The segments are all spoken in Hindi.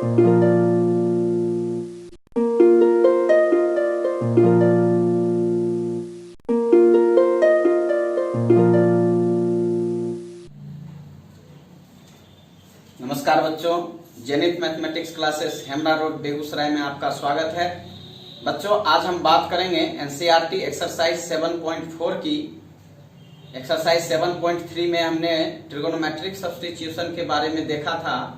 नमस्कार बच्चों, Zenith mathematics classes Hemra road Begusarai में आपका स्वागत है। बच्चों, आज हम बात करेंगे एनसीईआरटी एक्सरसाइज 7.4 की। एक्सरसाइज 7.3 में हमने ट्रिगोनोमेट्रिक सब्स्टिट्यूशन के बारे में देखा था।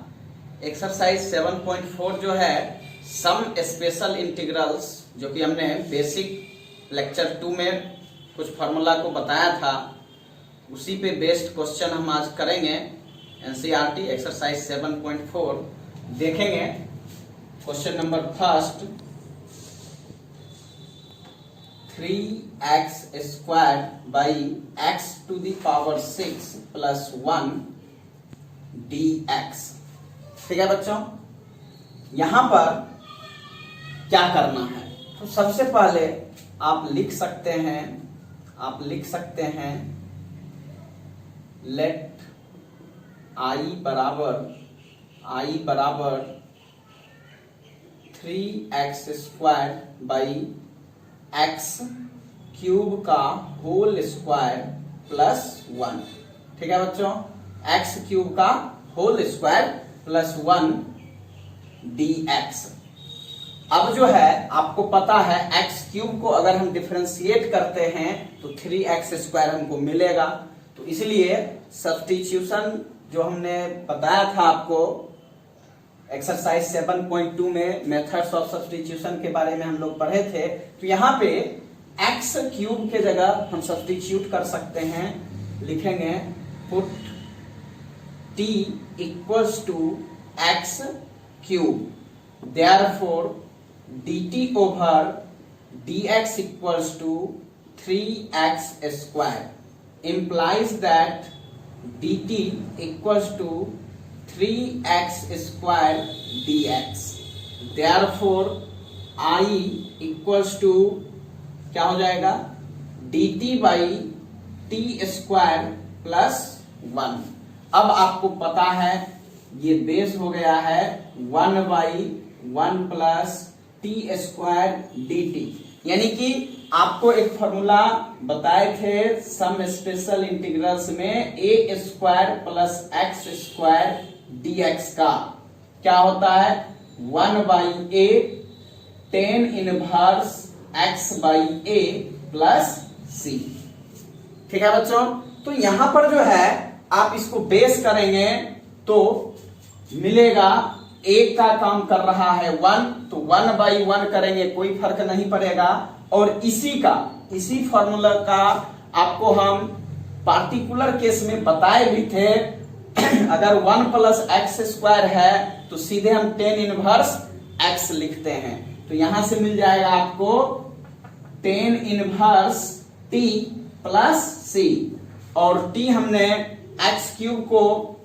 एक्सरसाइज 7.4 जो है सम स्पेशल इंटीग्रल्स, जो कि हमने बेसिक लेक्चर 2 में कुछ फार्मूला को बताया था, उसी पे बेस्ड क्वेश्चन हम आज करेंगे। एनसीईआरटी एक्सरसाइज 7.4 देखेंगे। Question number first, 3x square by x to the power 6 plus 1 dx। ठीक है बच्चों, यहां पर क्या करना है? तो सबसे पहले आप लिख सकते हैं लेट I बराबर 3x square by x cube का होल स्क्वायर प्लस 1। ठीक है बच्चों, x क्यूब का होल स्क्वायर प्लस 1 dx। अब जो है आपको पता है x क्यूब को अगर हम डिफरेंशिएट करते हैं तो 3x स्क्वायर हमको मिलेगा। तो इसलिए सब्स्टिट्यूशन जो हमने बताया था आपको एक्सरसाइज 7.2 में मेथड्स ऑफ सब्स्टिट्यूशन के बारे में हम लोग पढ़े थे। तो यहाँ पे x क्यूब के जगह हम सब्स्टिट्यूट कर सकते हैं। लिखेंगे put t equals to x cube, therefore dt over dx equals to 3x square implies that dt equals to 3x square dx। therefore I equals to क्या हो जाएगा? dt by t square plus 1। अब आपको पता है ये बेस हो गया है 1 by 1 plus t square dt। यानी कि आपको एक फॉर्मूला बताए थे सम स्पेशल इंटीग्रल्स में a square plus x square dx का क्या होता है? 1 by a tan inverse x by a plus c। ठीक है बच्चों, तो यहां पर जो है आप इसको बेस करेंगे तो मिलेगा a का काम कर रहा है 1, तो 1 बाई 1 करेंगे, कोई फर्क नहीं पड़ेगा। और इसी फॉर्मूला का आपको हम पार्टिकुलर केस में बताए भी थे। अगर 1 प्लस एक्स स्क्वायर है तो सीधे हम tan इनवर्स x लिखते हैं। तो यहां से मिल जाएगा आपको tan inverse t plus c, और t हमने x क्यूब को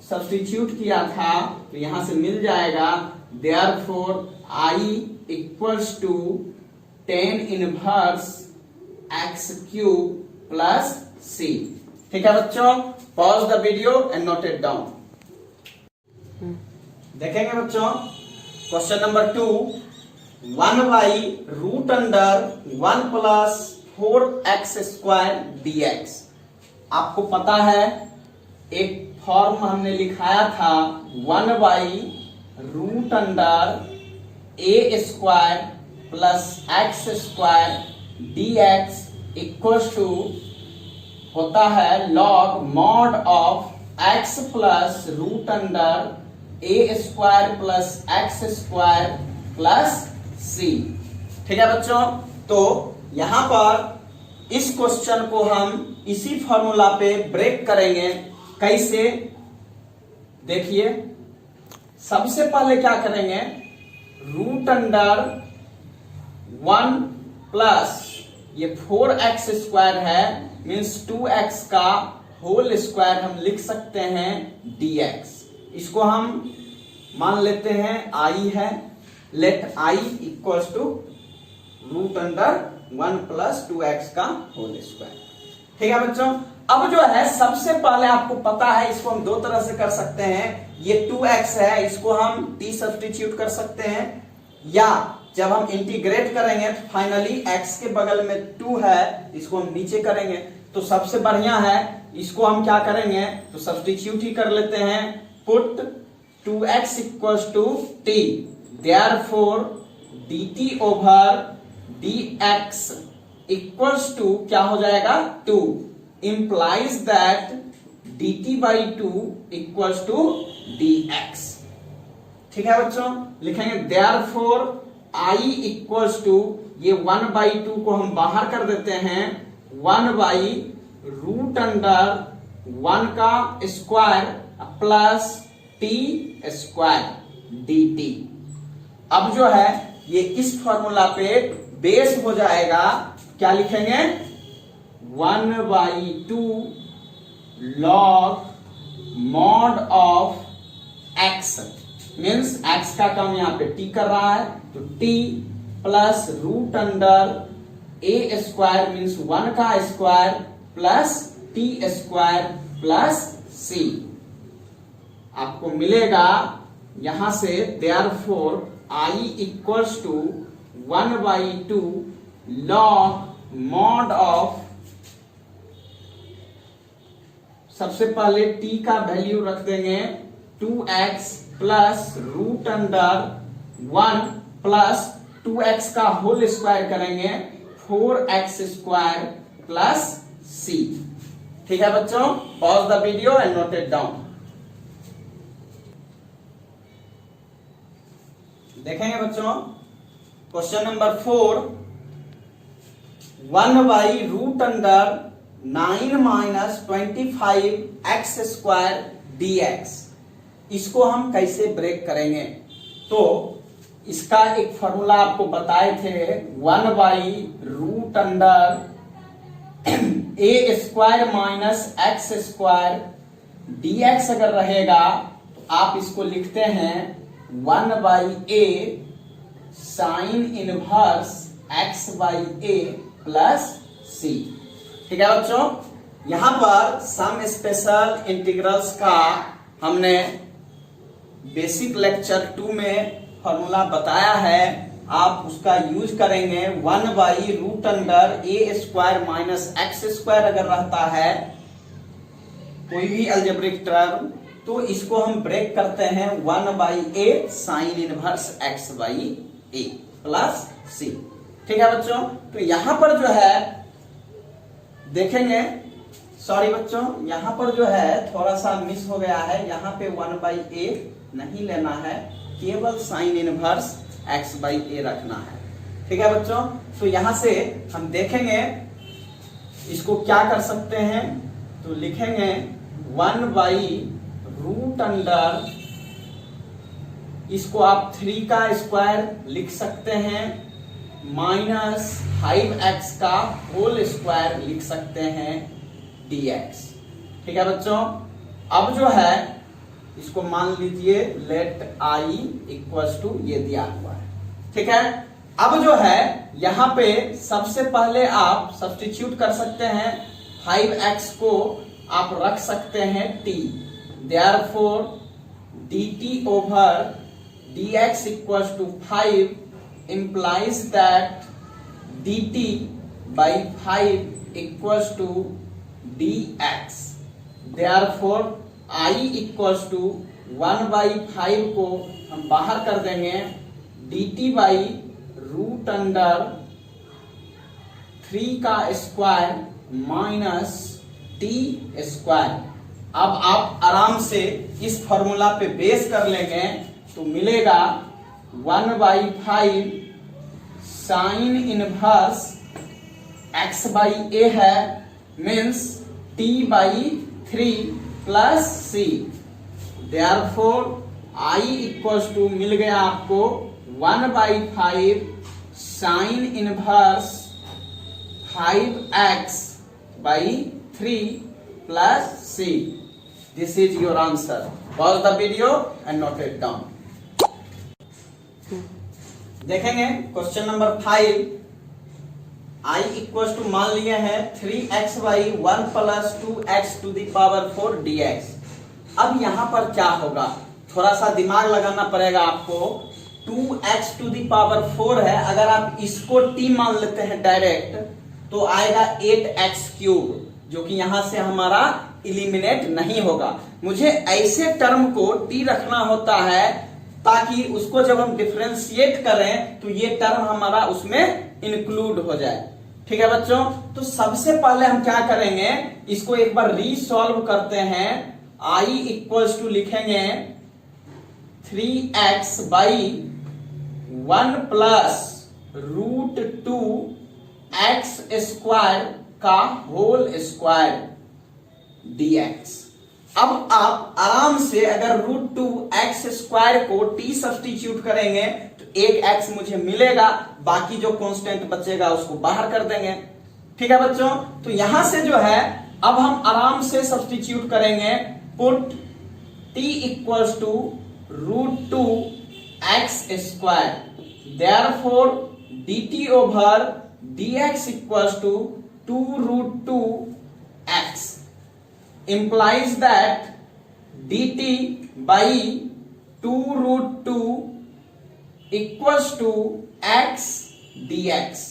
सब्स्टिट्यूट किया था, तो यहां से मिल जाएगा therefore I equals to tan inverse x cube plus c। ठीक है बच्चों, pause the video and note it down. देखेंगे बच्चों question number 2, 1 by root under 1 plus 4x square dx। आपको पता है एक फॉर्म हमने लिखाया था 1 by root under a square plus x square dx equals to होता है log mod of x plus root under a square plus x square plus c। ठीक है बच्चों, तो यहां पर इस क्वेश्चन को हम इसी फॉर्मूला पे ब्रेक करेंगे। कैसे? देखिए, सबसे पहले क्या करेंगे, रूट अंडर 1 प्लस ये 4x स्क्वायर है, मीन्स 2x का होल स्क्वायर हम लिख सकते हैं dx। इसको हम मान लेते हैं I है। Let I equals to root under 1 plus 2x का होल स्क्वायर। ठीक है बच्चों, अब जो है सबसे पहले आपको पता है इसको हम दो तरह से कर सकते हैं। ये 2x है, इसको हम t सब्स्टिट्यूट कर सकते हैं, या जब हम इंटीग्रेट करेंगे तो फाइनली x के बगल में 2 है, इसको हम नीचे करेंगे। तो सबसे बढ़िया है, इसको हम क्या करेंगे तो सब्स्टिट्यूट ही कर लेते हैं। Put 2x equals to t, therefore dt over dx equals to क्या हो जाएगा 2, implies that dt by 2 equals to dx। ठीक है बच्चों, लिखेंगे देयरफॉर I इक्वल्स टू, ये 1/2 को हम बाहर कर देते हैं, 1/√1 का square plus t square dt। अब जो है ये इस फॉर्मूला पे बेस हो जाएगा, क्या लिखेंगे 1/2 log mod of x, means x का काम यहाँ पे t कर रहा है, तो t plus √a square means 1 का square plus t square plus c। आपको मिलेगा यहां से therefore I equals to 1/2 log mod of, सबसे पहले t का वैल्यू रख देंगे 2x प्लस √1 प्लस 2x का होल स्क्वायर करेंगे 4x स्क्वायर प्लस c। ठीक है बच्चों, pause the video and note it down. देखेंगे बच्चों question number 4, 1/√9 minus 25x square dx, इसको हम कैसे ब्रेक करेंगे। तो इसका एक फॉर्मूला आपको बताए थे, 1/√a square minus x square dx अगर रहेगा तो आप इसको लिखते हैं 1/a sign inverse x/a plus c। ठीक है बच्चों, यहां पर सम स्पेशल इंटीग्रल्स का हमने बेसिक लेक्चर 2 में फॉर्मूला बताया है, आप उसका यूज करेंगे। 1/√a square minus x square अगर रहता है कोई भी अलजेब्रिक टर्म, तो इसको हम ब्रेक करते हैं 1/a sign inverse x/a plus c। ठीक है बच्चों, तो यहां पर जो है देखेंगे, सॉरी बच्चों, यहां पर जो है थोड़ा सा मिस हो गया है, यहां पे 1/a नहीं लेना है, केवल साइन इनवर्स x/a रखना है। ठीक है बच्चों, तो यहां से हम देखेंगे इसको क्या कर सकते हैं, तो लिखेंगे 1/√, इसको आप 3 का स्क्वायर लिख सकते हैं, माइनस 5x का होल स्क्वायर लिख सकते हैं dx। ठीक है बच्चों, अब जो है इसको मान लीजिए लेट I इक्वल्स टू ये दिया हुआ है। ठीक है, अब जो है यहां पे सबसे पहले आप सब्स्टिट्यूट कर सकते हैं, 5x को आप रख सकते हैं t, therefore dt over dx equals to 5 implies that dt by 5 equals to dx, therefore I equals to 1/5 को हम बाहर कर देंगे, dt by √3 का स्क्वायर माइनस t स्क्वायर। अब आप आराम से इस फॉर्मूला पे बेस कर लेंगे तो मिलेगा 1/5 साइन इनवर्स x/a है, means t/3 plus c, therefore I equals to मिल गया आपको 1/5 sine inverse 5x/3 plus c। This is your answer. Pause the video and note it down. देखेंगे question number 5, I equals to मान लिए हैं 3x/1 plus 2x to the power 4 dx। अब यहां पर क्या होगा, थोड़ा सा दिमाग लगाना पड़ेगा आपको। 2x टू दी पावर 4 है, अगर आप इसको t मान लेते हैं डायरेक्ट तो आएगा 8x क्यूब, जो कि यहां से हमारा इलिमिनेट नहीं होगा। मुझे ऐसे टर्म को t रखना होता है ताकि उसको जब हम डिफरेंशिएट करें तो ये टर्म हमारा उसमें इंक्लूड हो जाए। ठीक है बच्चों, तो सबसे पहले हम क्या करेंगे, इसको एक बार रीसॉल्व करते हैं। i इक्वल्स टू लिखेंगे 3x by 1 plus root 2 x square का होल स्क्वायर dx। अब आप आराम से अगर रूट 2 एक्स स्क्वायर को t सब्स्टिट्यूट करेंगे तो एक x मुझे मिलेगा, बाकी जो कांस्टेंट बचेगा उसको बाहर कर देंगे। ठीक है बच्चों, तो यहां से जो है अब हम आराम से सब्स्टिट्यूट करेंगे। Put t equals to root 2 x square, therefore dt over dx equals to 2 root 2 x implies that dt by 2 root 2 equals to x dx।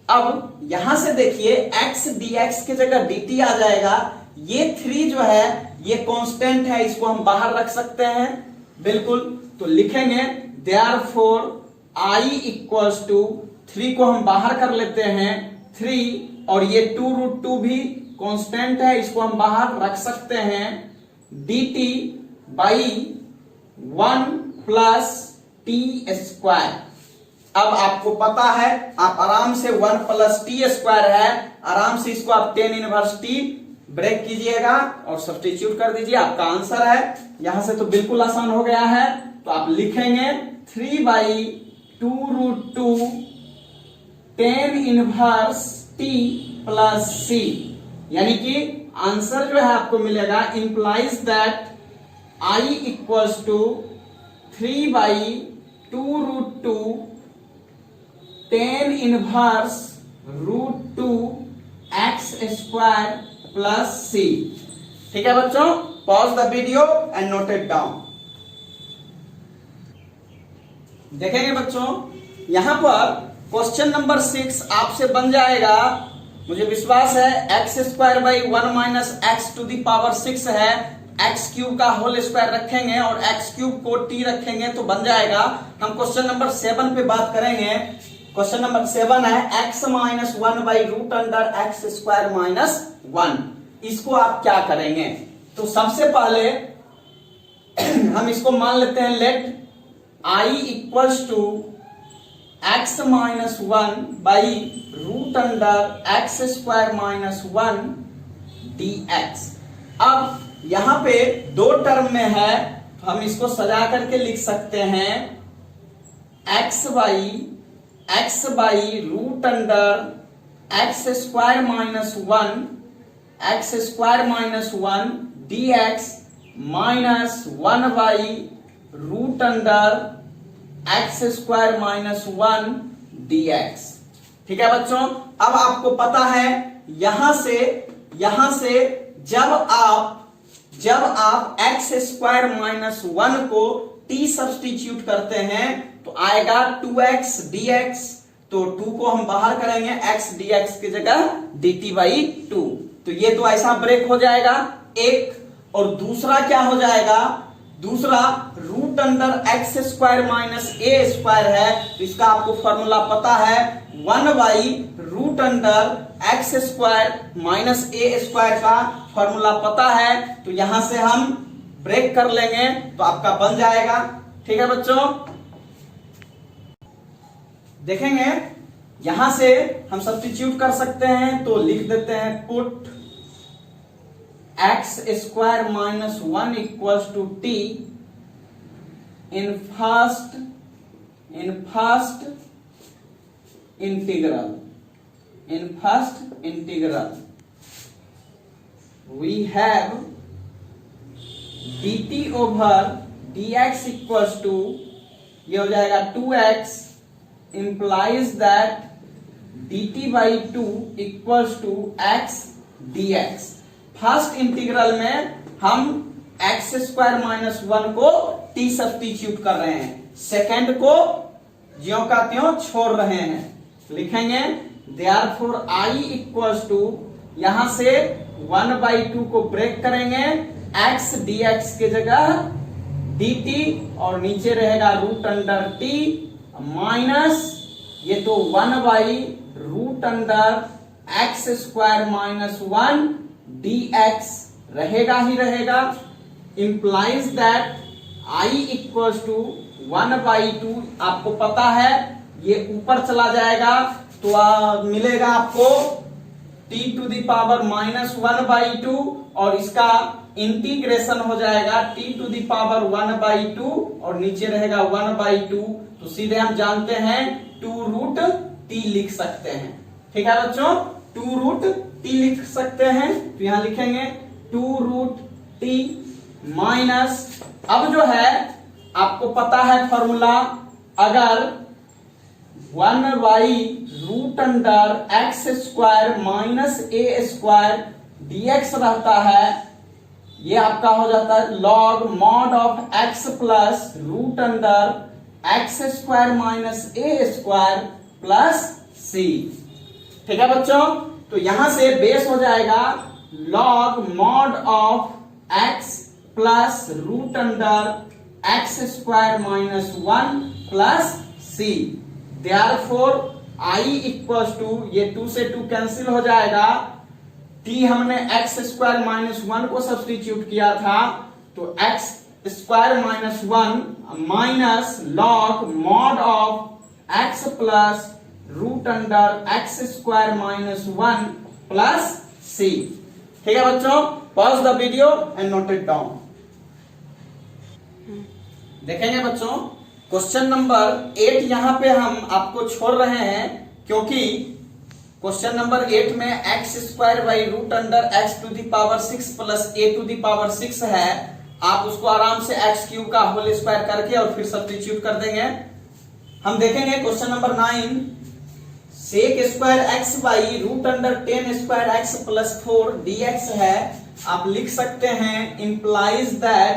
अब यहां से देखिए x dx की जगह dt आ जाएगा। ये 3 जो है ये कांस्टेंट है, इसको हम बाहर रख सकते हैं बिल्कुल। तो लिखेंगे therefore i इक्वल्स टू 3 को हम बाहर कर लेते हैं 3, और ये 2 रूट 2 भी कांस्टेंट है, इसको हम बाहर रख सकते हैं। dt by 1 plus T square. अब आपको पता है, आप आराम से 1 प्लस टी स्क्वायर है, आराम से इसको आप 10 इनवर्स टी ब्रेक कीजिएगा और सब्स्टिट्यूट कर दीजिए, आपका आंसर है। यहां से तो बिल्कुल आसान हो गया है। तो आप लिखेंगे 3 by 2 root 2 10 inverse t plus c, यानी कि आंसर जो है आपको मिलेगा implies that i equals to 3 by 2 root 2 10 inverse root 2 x square plus c. ठीक है बच्चों, pause the video and note it down. देखेंगे बच्चों, यहां पर क्वेश्चन नंबर 6 आपसे बन जाएगा, मुझे विश्वास है। X square by 1 minus x to the power 6 है, एक्स क्यूब का होल स्क्वायर रखेंगे और एक्स क्यूब को टी रखेंगे तो बन जाएगा। हम क्वेश्चन नंबर 7 पे बात करेंगे। क्वेश्चन नंबर 7 है x minus 1 by root under x square minus 1। इसको आप क्या करेंगे, तो सबसे पहले हम इसको मान लेते हैं let i equals to x minus 1 by root under x square minus 1 dx। अब यहां पे 2 टर्म में है, तो हम इसको सजा करके लिख सकते हैं x by root under x square minus 1 x square minus 1 dx minus 1 by root under x square minus 1 dx। ठीक है बच्चों, अब आपको पता है यहां से जब आप एक्स स्क्वायर माइनस 1 को t सब्स्टिट्यूट करते हैं तो आएगा 2x dx। तो 2 को हम बाहर करेंगे, x dx की जगह dt बाई 2। तो ये तो ऐसा ब्रेक हो जाएगा एक। और दूसरा क्या हो जाएगा, दूसरा root under x square minus a square है, तो इसका आपको फॉर्मूला पता है 1 by root under x square minus a square का फॉर्मूला पता है। तो यहां से हम ब्रेक कर लेंगे तो आपका बन जाएगा। ठीक है बच्चों, देखेंगे यहां से हम सब्स्टिट्यूट कर सकते हैं, तो लिख देते हैं put x square minus 1 equals to t in first integral we have dt over dx equals to, ये हो जाएगा 2x implies that dt by 2 equals to x dx। First integral में हम एक्स स्क्वायर माइनस 1 को टी सब्स्टिट्यूट कर रहे हैं, सेकेंड को ज्यों का त्यों छोड़ रहे हैं। लिखेंगे देयरफॉर आई इक्वल्स टू, यहां से 1/2 को ब्रेक करेंगे, x dx के जगह dt और नीचे रहेगा रूट अंडर टी माइनस ये तो 1/रूट under x square minus 1 dx रहेगा ही रहेगा। Implies that i equals to 1/2, आपको पता है ये ऊपर चला जाएगा तो मिलेगा आपको t to the power minus 1/2 और इसका इंटीग्रेशन हो जाएगा t टू द पावर 1/2 और नीचे रहेगा 1/2, तो सीधे हम जानते हैं 2√t लिख सकते हैं। ठीक है बच्चों, 2√t लिख सकते हैं, तो यहां लिखेंगे 2√t माइनस, अब जो है आपको पता है फॉर्मूला, अगर 1/रूट under x square minus a square dx रहता है, ये आपका हो जाता है log mod of x plus root under x square minus a square plus c. ठीक है बच्चों, तो यहां से बेस हो जाएगा log mod of x plus root under x square minus 1 plus c. Therefore i equals to, ये 2 से 2 कैंसिल हो जाएगा, t हमने एक्स स्क्वायर माइनस 1 को सब्स्टिट्यूट किया था, तो x square minus 1 minus log mod of x plus root under x square minus 1 plus c. ठीक है बच्चों, pause the video and note it down. देखेंगे बच्चों, क्वेश्चन नंबर 8 यहां पे हम आपको छोड़ रहे हैं, क्योंकि क्वेश्चन नंबर 8 में x square by root under x to the power 6 plus a to the power 6 है। आप उसको आराम से एक्स क्यूब का होल स्क्वायर करके और फिर सब्स्टिट्यूट कर देंगे। हम देखेंगे question number 9, sec square x by root under 10 square x plus 4 dx है। आप लिख सकते हैं implies that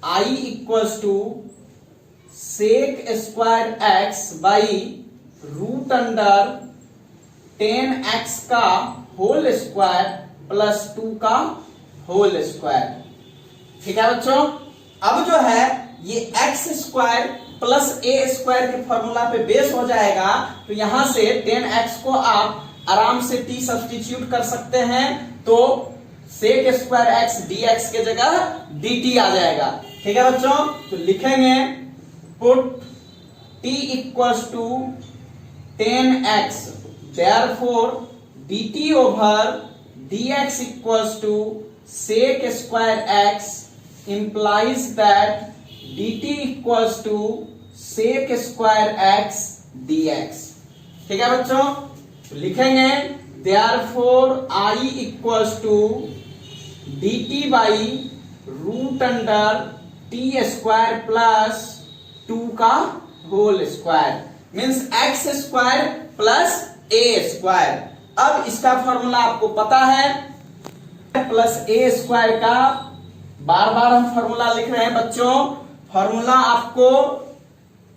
I equals to sec square x by root under 10x का होल स्क्वायर प्लस 2 का होल स्क्वायर। ठीक है बच्चों, अब जो है ये x square plus a square के फॉर्मूला पे बेस हो जाएगा, तो यहां से 10x को आप आराम से t सब्स्टिट्यूट कर सकते हैं, तो सेक स्क्वायर x dx के जगह dt आ जाएगा। ठीक है बच्चों, तो लिखेंगे put t equals to 10x, therefore dt over dx equals to sec square x implies that dt equals to sec square x dx। ठीक है बच्चों, तो लिखेंगे therefore I equals to dt by root under t square plus 2 का whole square means x square plus a square. अब इसका फॉर्मूला आपको पता है, प्लस ए स्क्वायर का बार बार हम फॉर्मूला लिख रहे हैं बच्चों, फॉर्मूला आपको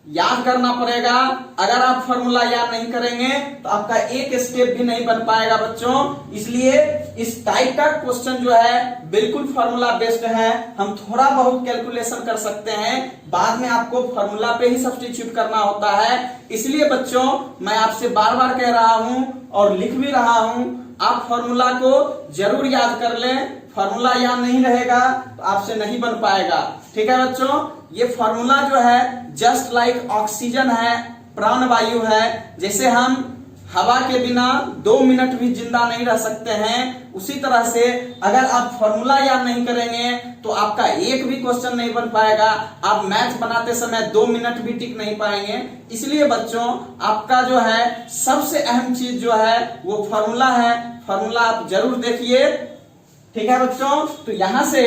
याद करना पड़ेगा। अगर आप फॉर्मूला याद नहीं करेंगे तो आपका एक स्टेप भी नहीं बन पाएगा बच्चों। इसलिए इस टाइप का क्वेश्चन जो है बिल्कुल फॉर्मूला बेस्ड है, हम थोड़ा बहुत कैलकुलेशन कर सकते हैं, बाद में आपको फॉर्मूला पे ही सब्स्टिट्यूट करना होता है। इसलिए बच्चों मैं आपसे बार बार कह रहा हूं और लिख भी रहा हूं, आप फॉर्मूला को जरूर याद कर लें। फॉर्मूला याद नहीं रहेगा तो आपसे नहीं बन पाएगा। ठीक है बच्चों, ये फॉर्मूला जो है जस्ट लाइक ऑक्सीजन है, प्राण वायु है। जैसे हम हवा के बिना 2 मिनट भी जिंदा नहीं रह सकते हैं, उसी तरह से अगर आप फॉर्मूला याद नहीं करेंगे तो आपका एक भी क्वेश्चन नहीं बन पाएगा। आप मैथ बनाते समय 2 मिनट भी टिक नहीं पाएंगे। इसलिए बच्चों आपका जो है सबसे अहम चीज जो है वो फॉर्मूला है। फॉर्मूला आप जरूर देखिए। ठीक है बच्चों, तो यहां से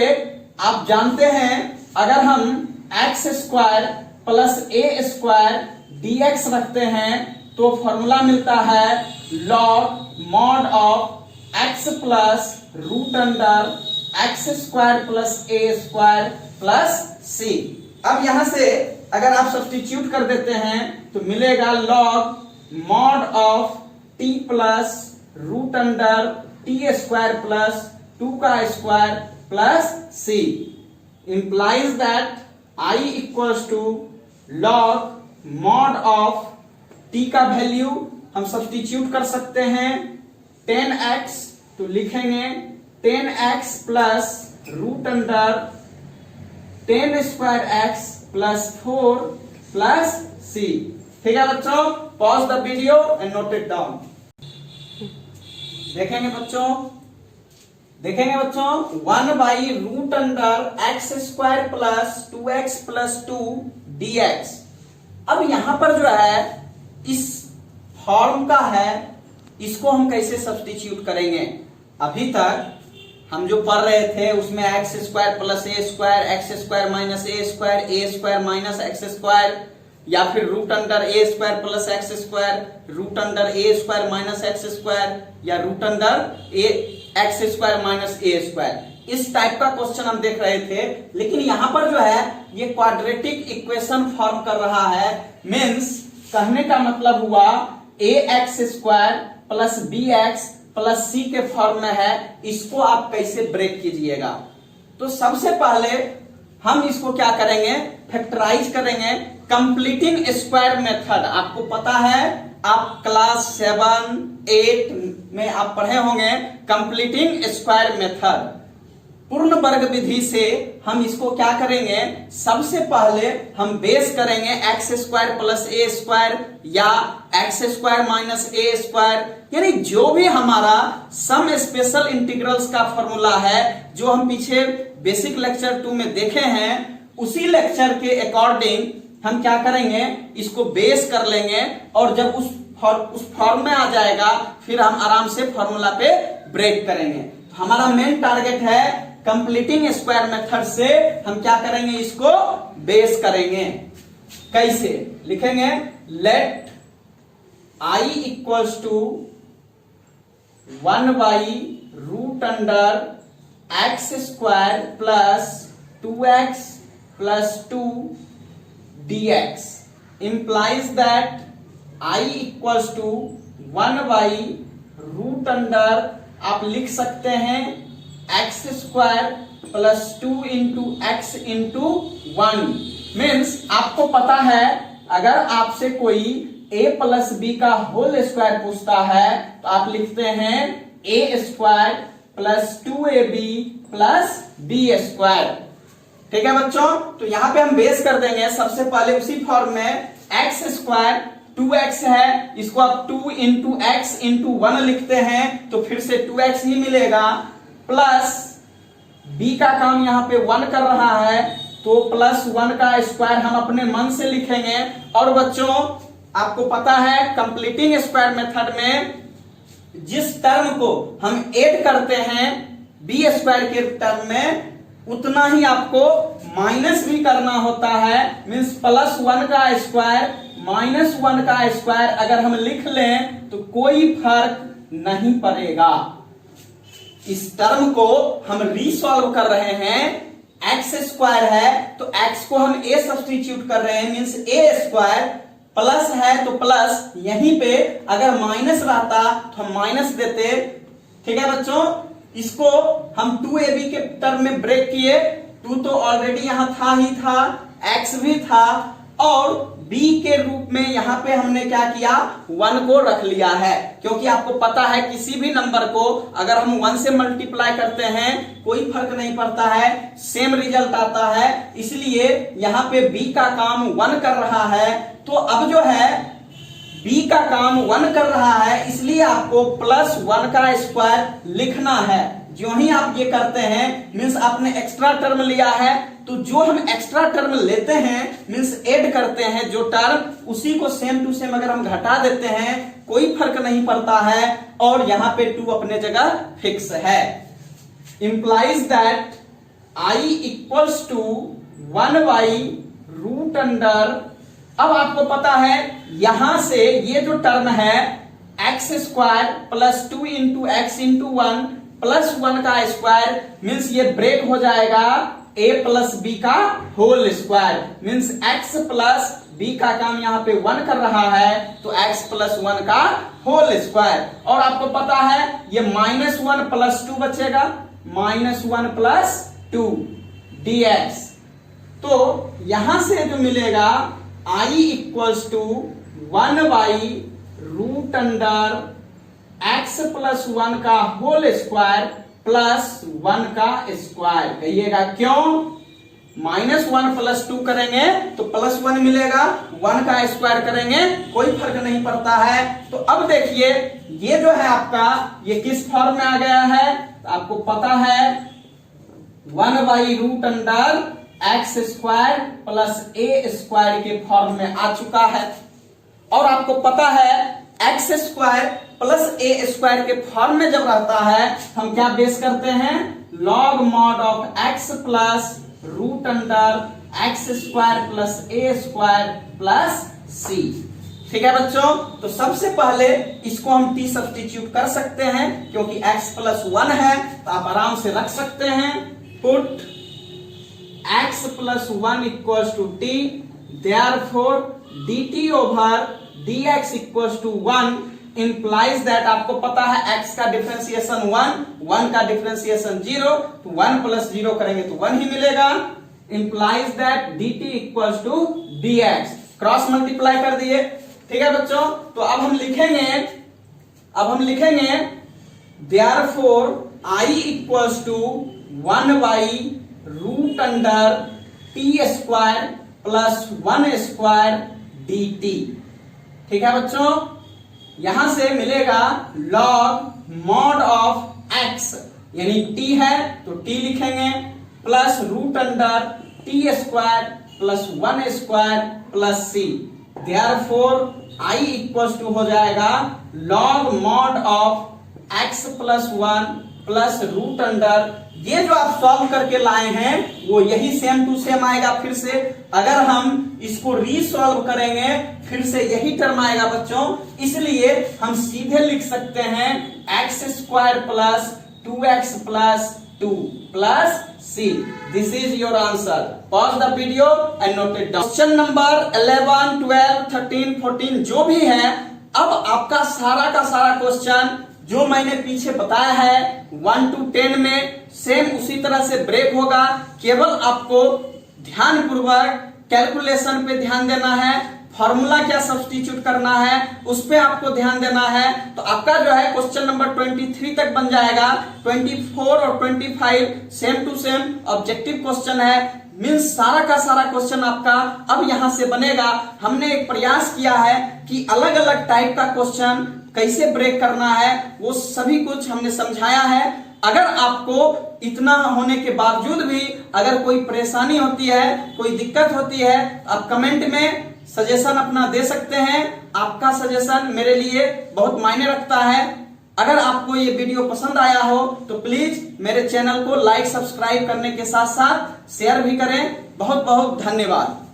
आप जानते हैं अगर हम x square plus a square dx रखते हैं तो फॉर्मूला मिलता है log mod of x plus root under x square plus a square plus c. अब यहां से अगर आप सब्स्टिट्यूट कर देते हैं तो मिलेगा log mod of t plus root under t square plus 2 का square plus c, implies that I equals to log mod of t का वैल्यू हम सब्स्टिट्यूट कर सकते हैं 10x, तो लिखेंगे 10x plus root under 10 square x plus 4 plus c। ठीक है बच्चों, pause the video and note it down. देखेंगे बच्चों 1 by root under x square plus 2x plus 2 dx। अब यहां पर जो है इस फॉर्म का है, इसको हम कैसे सब्स्टिट्यूट करेंगे? अभी तक हम जो पढ़ रहे थे उसमें x square plus a square, x square minus a square minus x square, या फिर root under a square plus x square, root under a square minus x square, या root under a x square minus a square, इस टाइप का क्वेश्चन हम देख रहे थे। लेकिन यहां पर जो है ये क्वाड्रेटिक इक्वेशन फॉर्म कर रहा है, मीन्स कहने का मतलब हुआ a x square plus b x plus c के फॉर्म में है। इसको आप कैसे ब्रेक कीजिएगा? तो सबसे पहले हम इसको क्या करेंगे, फैक्टराइज करेंगे कंप्लीटिंग स्क्वायर मेथड। आपको पता है, आप क्लास 7, 8 में आप पढ़े होंगे कंप्लीटिंग स्क्वायर मेथड। पूर्ण वर्ग विधि से हम इसको क्या करेंगे, सबसे पहले हम बेस करेंगे x square plus a square या x square minus a square, यानी जो भी हमारा सम स्पेशल इंटीग्रल्स का फॉर्मूला है जो हम पीछे बेसिक लेक्चर 2 में देखे हैं, उसी लेक्चर के अकॉर्डिंग हम क्या करेंगे, इसको बेस कर लेंगे और जब उस फॉर्म में आ जाएगा फिर हम आराम से फॉर्मूला पे ब्रेक करेंगे। तो हमारा मेन टारगेट है कंप्लीटिंग स्क्वायर मेथड से हम क्या करेंगे, इसको बेस करेंगे। कैसे लिखेंगे, let I equals to 1 by root under x square plus 2x plus 2 dx implies that I equals to 1 by root under, आप लिख सकते हैं x square plus 2 into x into 1। Means आपको पता है अगर आपसे कोई a प्लस बी का होल स्क्वायर पूछता है तो आप लिखते हैं a square plus 2ab plus b square. ठीक है बच्चों, तो यहां पे हम बेस कर देंगे सबसे पहले उसी फॉर्म में एक्स स्क्वायर 2x है, इसको आप 2 इंटू एक्स इंटू 1 लिखते हैं तो फिर से 2x ही मिलेगा, प्लस b का काम यहां पे 1 कर रहा है तो प्लस 1 का स्क्वायर हम अपने मन से लिखेंगे। और बच्चों आपको पता है कंप्लीटिंग स्क्वायर मेथड में जिस टर्म को हम ऐड करते हैं बी स्क्वायर के टर्म में, उतना ही आपको माइनस भी करना होता है। मीन्स प्लस 1 का स्क्वायर माइनस 1 का स्क्वायर अगर हम लिख लें तो कोई फर्क नहीं पड़ेगा। इस टर्म को हम रीसॉल्व कर रहे हैं, एक्स स्क्वायर है तो एक्स को हम ए सब्स्टिट्यूट कर रहे हैं, मीन्स ए स्क्वायर, प्लस है तो प्लस, यहीं पे अगर माइनस रहता तो हम माइनस देते। ठीक है बच्चों, इसको हम 2ab के टर्म में ब्रेक किए, 2 तो ऑलरेडी यहां था ही था, x भी था, और b के रूप में यहां पे हमने क्या किया, 1 को रख लिया है। क्योंकि आपको पता है किसी भी नंबर को अगर हम 1 से मल्टीप्लाई करते हैं कोई फर्क नहीं पड़ता है, सेम रिजल्ट आता है। इसलिए यहां पे b का काम 1 कर रहा है, तो अब जो है b का काम 1 कर रहा है, इसलिए आपको प्लस 1 का स्क्वायर लिखना है। जो ही आप ये करते हैं मीन्स आपने एक्स्ट्रा टर्म लिया है, तो जो हम एक्स्ट्रा टर्म लेते हैं मीन्स ऐड करते हैं जो टर्म, उसी को सेम टू सेम अगर हम घटा देते हैं कोई फर्क नहीं पड़ता है, और यहां पे 2 अपने जगह फिक्स है। Implies that I equals to 1 by root under, अब आपको पता है यहां से ये जो टर्म है x square plus 2 into x into 1 plus 1 का स्क्वायर मीन्स ये ब्रेक हो जाएगा a प्लस बी का whole square means x plus b का काम यहाँ पे 1 कर रहा है तो x प्लस 1 का होल स्क्वायर। और आपको पता है ये -1 प्लस 2 बचेगा, -1 प्लस 2 dx। तो यहां से जो मिलेगा I equals to 1 by root under x plus 1 का होल स्क्वायर प्लस 1 का स्क्वायर। कहिएगा क्यों? -1 प्लस 2 करेंगे तो प्लस 1 मिलेगा, 1 का स्क्वायर करेंगे कोई फर्क नहीं पड़ता है। तो अब देखिए ये जो है आपका ये किस फॉर्म में आ गया है, तो आपको पता है 1 by root under x square plus a square के फॉर्म में आ चुका है। और आपको पता है x square plus a square के फॉर्म में जब रहता है हम क्या बेस करते हैं, log mod of x plus root under x square plus a square plus c. ठीक है बच्चों, तो सबसे पहले इसको हम टी सब्स्टिट्यूट कर सकते हैं क्योंकि x प्लस 1 है तो आप आराम से रख सकते हैं। Put x plus 1 equals to t, therefore dt over dx equals to 1 implies that, आपको पता है x का डिफरेंशिएशन 1 का डिफरेंशिएशन 0, तो 1 प्लस 0 करेंगे तो 1 ही मिलेगा। Implies that dt equals to dx, cross multiply कर दिए। ठीक है बच्चों, तो अब हम लिखेंगे therefore I equals to 1 by root under t square plus 1 square dt। ठीक है बच्चों, यहां से मिलेगा लॉग मॉड ऑफ x यानी t है तो t लिखेंगे plus root under t square plus 1 square plus c। Therefore I equals to हो जाएगा log mod of x plus 1 plus root under, ये जो आप सॉल्व करके लाए हैं वो यही सेम टू सेम आएगा। फिर से अगर हम इसको रीसॉल्व करेंगे फिर से यही टर्म आएगा बच्चों, इसलिए हम सीधे लिख सकते हैं x square plus 2x plus 2 plus c। This is your answer. Pause the video and note it down. Question number 11, 12, 13, 14 जो भी है, अब आपका सारा का सारा क्वेश्चन जो मैंने पीछे बताया है 1 to 10 में सेम उसी तरह से ब्रेक होगा। केवल आपको ध्यान पूर्वक कैलकुलेशन पे ध्यान देना है, फॉर्मूला क्या सब्स्टिट्यूट करना है उस पे आपको ध्यान देना है। तो आपका जो है क्वेश्चन नंबर 23 तक बन जाएगा। 24 और 25 same to same objective question है, मीन्स सारा का सारा क्वेश्चन आपका अब यहां से बनेगा। हमने एक प्रयास किया है कि अलग अलग टाइप का क्वेश्चन कैसे ब्रेक करना है वो सभी कुछ हमने समझाया है। अगर आपको इतना होने के बावजूद भी अगर कोई परेशानी होती है, कोई दिक्कत होती है, आप कमेंट में सजेशन अपना दे सकते हैं। आपका सजेशन मेरे लिए बहुत मायने रखता है। अगर आपको ये वीडियो पसंद आया हो तो प्लीज मेरे चैनल को लाइक सब्सक्राइब करने के साथ साथ शेयर भी करें। बहुत बहुत धन्यवाद।